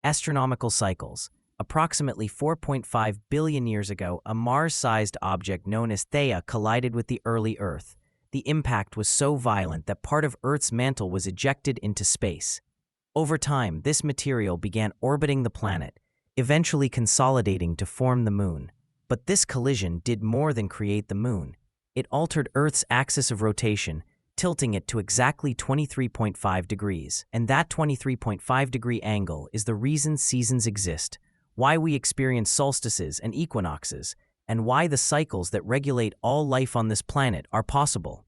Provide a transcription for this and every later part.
Astronomical cycles. Approximately 4.5 billion years ago, a Mars-sized object known as Theia collided with the early Earth. The impact was so violent that part of Earth's mantle was ejected into space. Over time, this material began orbiting the planet, eventually consolidating to form the Moon. But this collision did more than create the Moon. It altered Earth's axis of rotation, tilting it to exactly 23.5 degrees. And that 23.5-degree angle is the reason seasons exist, why we experience solstices and equinoxes, and why the cycles that regulate all life on this planet are possible.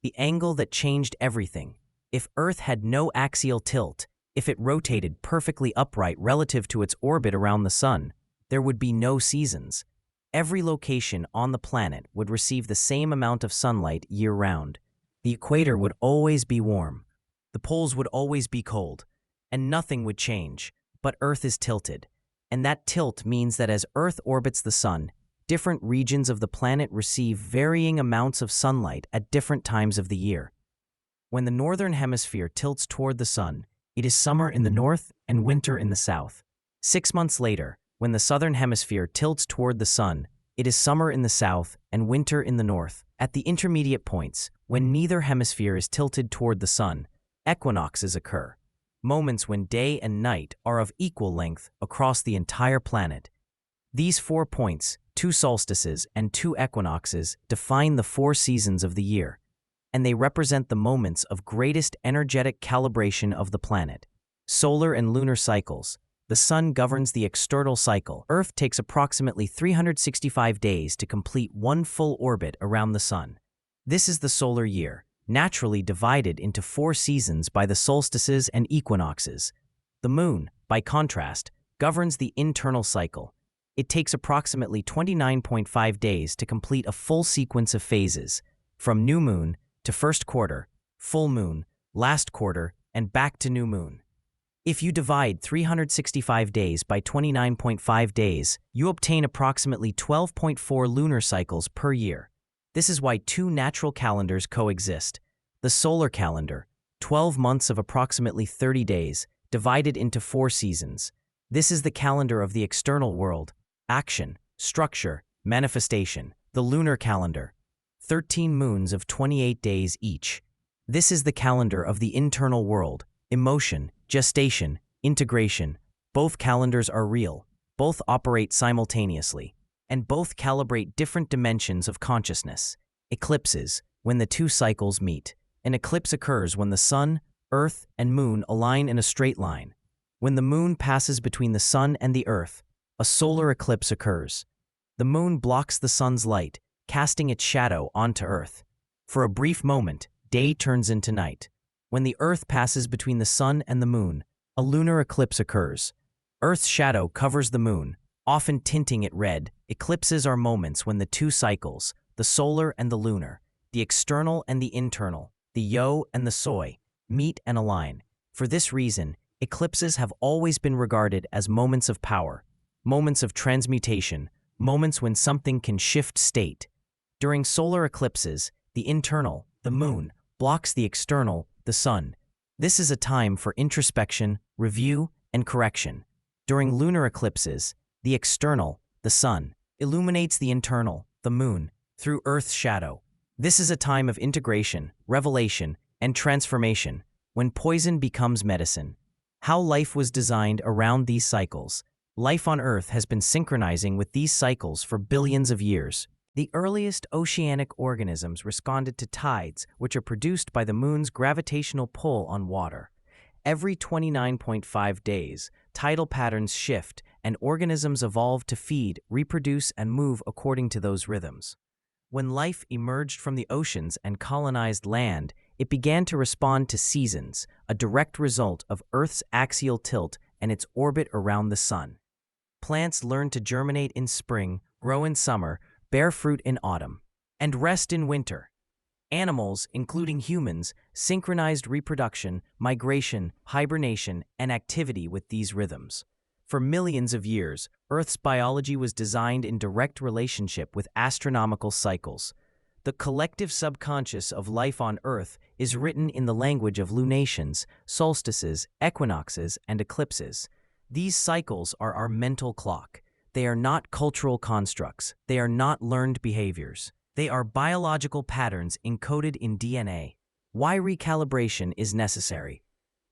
The angle that changed everything. If Earth had no axial tilt, if it rotated perfectly upright relative to its orbit around the Sun, there would be no seasons. Every location on the planet would receive the same amount of sunlight year-round. The equator would always be warm, the poles would always be cold, and nothing would change. But Earth is tilted, and that tilt means that as Earth orbits the Sun, different regions of the planet receive varying amounts of sunlight at different times of the year. When the northern hemisphere tilts toward the Sun, it is summer in the north and winter in the south. 6 months later, when the southern hemisphere tilts toward the Sun, it is summer in the south and winter in the north. At the intermediate points, when neither hemisphere is tilted toward the Sun, equinoxes occur, moments when day and night are of equal length across the entire planet. These 4 points, 2 solstices and 2 equinoxes, define the 4 seasons of the year, and they represent the moments of greatest energetic calibration of the planet. Solar and lunar cycles. The Sun governs the external cycle. Earth takes approximately 365 days to complete one full orbit around the Sun. This is the solar year, naturally divided into 4 seasons by the solstices and equinoxes. The Moon, by contrast, governs the internal cycle. It takes approximately 29.5 days to complete a full sequence of phases, from new moon to first quarter, full moon, last quarter, and back to new moon. If you divide 365 days by 29.5 days, you obtain approximately 12.4 lunar cycles per year. This is why 2 natural calendars coexist. The solar calendar, 12 months of approximately 30 days, divided into 4 seasons. This is the calendar of the external world, action, structure, manifestation. The lunar calendar, 13 moons of 28 days each. This is the calendar of the internal world, emotion, gestation, integration. Both calendars are real, both operate simultaneously, and both calibrate different dimensions of consciousness. Eclipses, when the 2 cycles meet. An eclipse occurs when the Sun, Earth, and Moon align in a straight line. When the Moon passes between the Sun and the Earth, a solar eclipse occurs. The Moon blocks the Sun's light, casting its shadow onto Earth. For a brief moment, day turns into night. When the Earth passes between the Sun and the Moon, a lunar eclipse occurs. Earth's shadow covers the Moon, often tinting it red. Eclipses are moments when the 2 cycles, the solar and the lunar, the external and the internal, the YOSOY and the YOSOY, meet and align. For this reason, eclipses have always been regarded as moments of power, moments of transmutation, moments when something can shift state. During solar eclipses, the internal, the Moon, blocks the external, the Sun. This is a time for introspection, review, and correction. During lunar eclipses, the external, the Sun, illuminates the internal, the Moon, through Earth's shadow. This is a time of integration, revelation, and transformation, when poison becomes medicine. How life was designed around these cycles. Life on Earth has been synchronizing with these cycles for billions of years. The earliest oceanic organisms responded to tides, which are produced by the Moon's gravitational pull on water. Every 29.5 days, tidal patterns shift, and organisms evolve to feed, reproduce, and move according to those rhythms. When life emerged from the oceans and colonized land, it began to respond to seasons, a direct result of Earth's axial tilt and its orbit around the Sun. Plants learn to germinate in spring, grow in summer, bear fruit in autumn, and rest in winter. Animals, including humans, synchronized reproduction, migration, hibernation, and activity with these rhythms. For millions of years, Earth's biology was designed in direct relationship with astronomical cycles. The collective subconscious of life on Earth is written in the language of lunations, solstices, equinoxes, and eclipses. These cycles are our mental clock. They are not cultural constructs. They are not learned behaviors. They are biological patterns encoded in DNA. Why recalibration is necessary?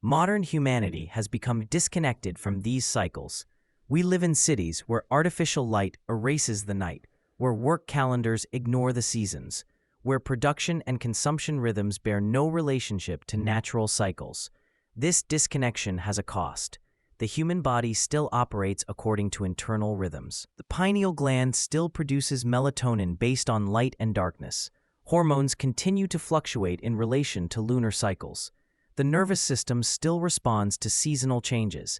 Modern humanity has become disconnected from these cycles. We live in cities where artificial light erases the night, where work calendars ignore the seasons, where production and consumption rhythms bear no relationship to natural cycles. This disconnection has a cost. The human body still operates according to internal rhythms. The pineal gland still produces melatonin based on light and darkness. Hormones continue to fluctuate in relation to lunar cycles. The nervous system still responds to seasonal changes.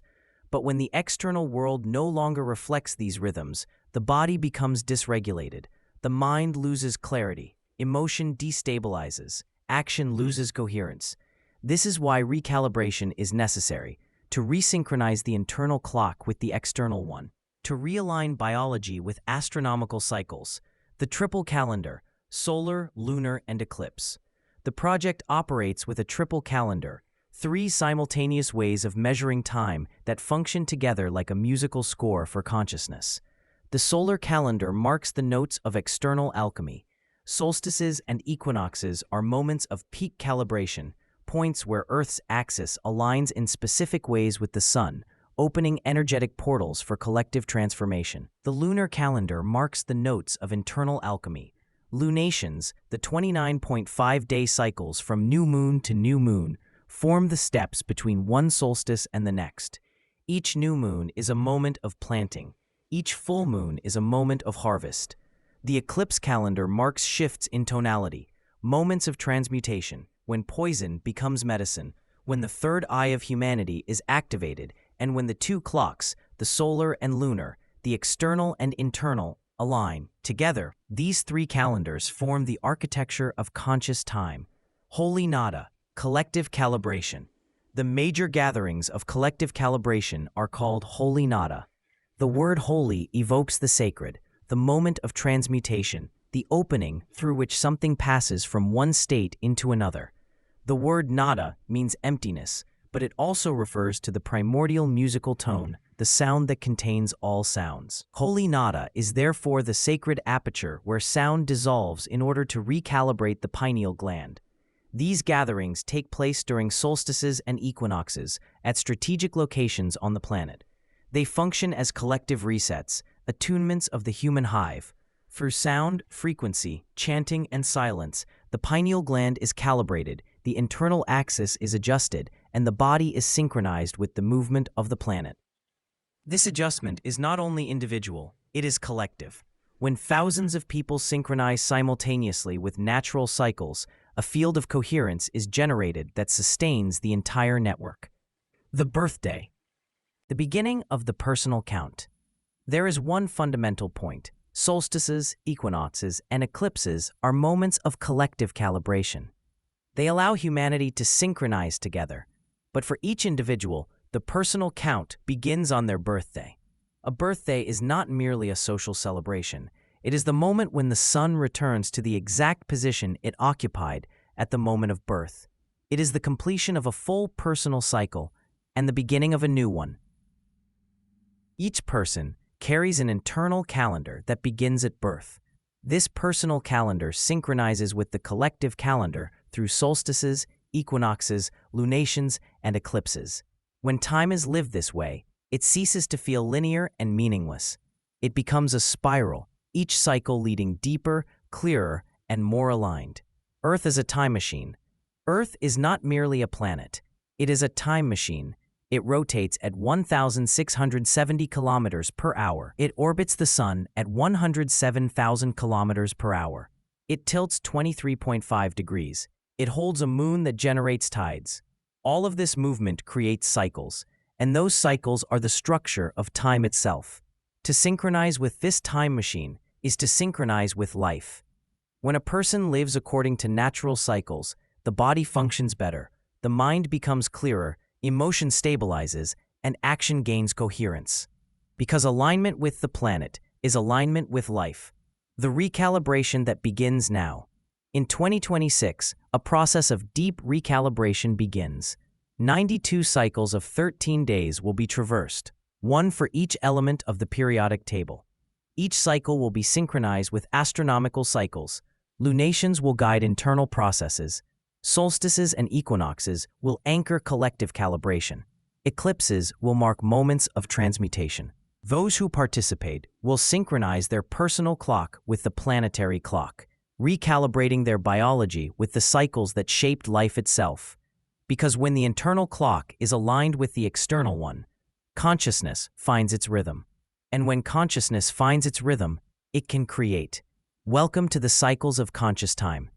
But when the external world no longer reflects these rhythms, the body becomes dysregulated. The mind loses clarity. Emotion destabilizes. Action loses coherence. This is why recalibration is necessary, to resynchronize the internal clock with the external one, to realign biology with astronomical cycles, the triple calendar, solar, lunar, and eclipse. The project operates with a triple calendar, 3 simultaneous ways of measuring time that function together like a musical score for consciousness. The solar calendar marks the notes of external alchemy. Solstices and equinoxes are moments of peak calibration, points where Earth's axis aligns in specific ways with the Sun, opening energetic portals for collective transformation. The lunar calendar marks the notes of internal alchemy. Lunations, the 29.5-day cycles from new moon to new moon, form the steps between one solstice and the next. Each new moon is a moment of planting. Each full moon is a moment of harvest. The eclipse calendar marks shifts in tonality, moments of transmutation, when poison becomes medicine, when the third eye of humanity is activated, and when the 2 clocks, the solar and lunar, the external and internal, align. Together, these 3 calendars form the architecture of conscious time. Holy Nada, collective calibration. The major gatherings of collective calibration are called Holy Nada. The word holy evokes the sacred, the moment of transmutation, the opening through which something passes from one state into another. The word nada means emptiness, but it also refers to the primordial musical tone, the sound that contains all sounds. Holy nada is therefore the sacred aperture where sound dissolves in order to recalibrate the pineal gland. These gatherings take place during solstices and equinoxes at strategic locations on the planet. They function as collective resets, attunements of the human hive. Through sound, frequency, chanting, and silence, the pineal gland is calibrated, the internal axis is adjusted, and the body is synchronized with the movement of the planet. This adjustment is not only individual, it is collective. When thousands of people synchronize simultaneously with natural cycles, a field of coherence is generated that sustains the entire network. The birthday. The beginning of the personal count. There is one fundamental point. Solstices, equinoxes, and eclipses are moments of collective calibration. They allow humanity to synchronize together. But for each individual, the personal count begins on their birthday. A birthday is not merely a social celebration. It is the moment when the sun returns to the exact position it occupied at the moment of birth. It is the completion of a full personal cycle and the beginning of a new one. Each person carries an internal calendar that begins at birth. This personal calendar synchronizes with the collective calendar through solstices, equinoxes, lunations, and eclipses. When time is lived this way, it ceases to feel linear and meaningless. It becomes a spiral, each cycle leading deeper, clearer, and more aligned. Earth is a time machine. Earth is not merely a planet. It is a time machine. It rotates at 1,670 kilometers per hour. It orbits the sun at 107,000 kilometers per hour. It tilts 23.5 degrees. It holds a moon that generates tides. All of this movement creates cycles, and those cycles are the structure of time itself. To synchronize with this time machine is to synchronize with life. When a person lives according to natural cycles, the body functions better, the mind becomes clearer, emotion stabilizes, and action gains coherence. Because alignment with the planet is alignment with life. The recalibration that begins now. In 2026, a process of deep recalibration begins. 92 cycles of 13 days will be traversed. one for each element of the periodic table. Each cycle will be synchronized with astronomical cycles. Lunations will guide internal processes. Solstices and equinoxes will anchor collective calibration. Eclipses will mark moments of transmutation. Those who participate will synchronize their personal clock with the planetary clock, recalibrating their biology with the cycles that shaped life itself. Because when the internal clock is aligned with the external one, consciousness finds its rhythm. And when consciousness finds its rhythm, it can create. Welcome to the cycles of conscious time.